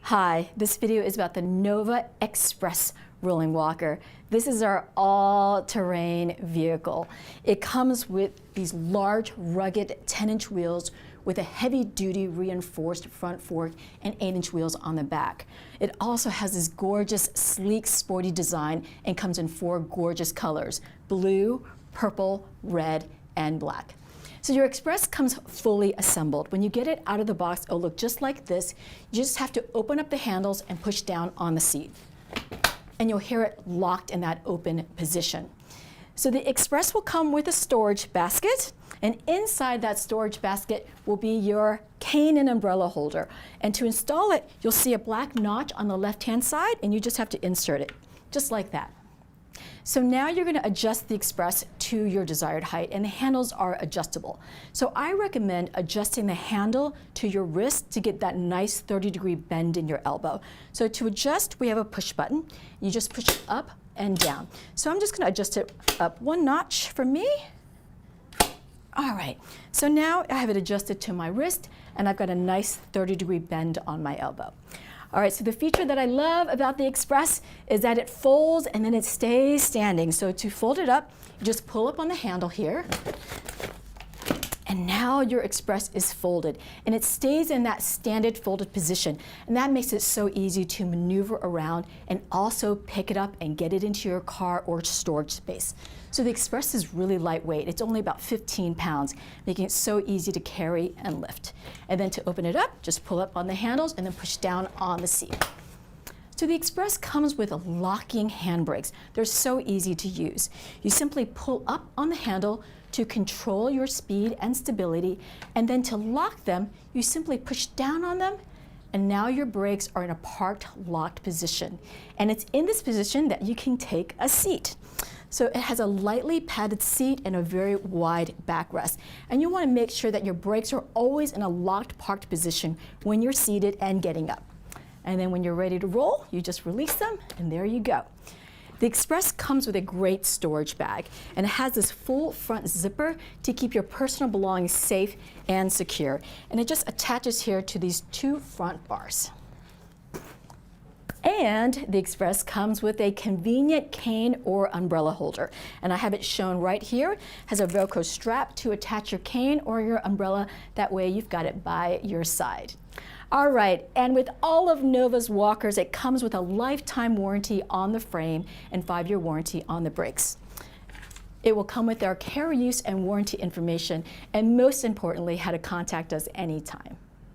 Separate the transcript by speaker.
Speaker 1: Hi, this video is about the Nova Express rolling walker. This is our all-terrain vehicle. It comes with these large, rugged 10-inch wheels with a heavy-duty reinforced front fork and 8-inch wheels on the back. It also has this gorgeous, sleek, sporty design and comes in 4 gorgeous colors: blue, purple, red, and black. So your Express comes fully assembled. When you get it out of the box, it'll look just like this. You just have to open up the handles and push down on the seat. And you'll hear it locked in that open position. So the Express will come with a storage basket, and inside that storage basket will be your cane and umbrella holder. And to install it, you'll see a black notch on the left-hand side, and you just have to insert it, just like that. So now you're going to adjust the Express to your desired height, and the handles are adjustable. So I recommend adjusting the handle to your wrist to get that nice 30-degree bend in your elbow. So to adjust, we have a push button. You just push it up and down. So I'm just going to adjust it up 1 notch for me. All right, so now I have it adjusted to my wrist, and I've got a nice 30-degree bend on my elbow. All right, so the feature that I love about the Express is that it folds and then it stays standing. So to fold it up, you just pull up on the handle here, and now your Express is folded, and it stays in that standard folded position. And that makes it so easy to maneuver around and also pick it up and get it into your car or storage space. So the Express is really lightweight. It's only about 15 pounds, making it so easy to carry and lift. And then to open it up, just pull up on the handles and then push down on the seat. So the Express comes with locking handbrakes. They're so easy to use. You simply pull up on the handle to control your speed and stability, and then to lock them, you simply push down on them, and now your brakes are in a parked, locked position. And it's in this position that you can take a seat. So it has a lightly padded seat and a very wide backrest. And you want to make sure that your brakes are always in a locked, parked position when you're seated and getting up. And then when you're ready to roll, you just release them, and there you go. The Express comes with a great storage bag, and it has this full front zipper to keep your personal belongings safe and secure. And it just attaches here to these 2 front bars. And the Express comes with a convenient cane or umbrella holder. And I have it shown right here. It has a Velcro strap to attach your cane or your umbrella. That way you've got it by your side. All right, and with all of Nova's walkers, it comes with a lifetime warranty on the frame and 5-year warranty on the brakes. It will come with our care, use, and warranty information, and most importantly, how to contact us anytime.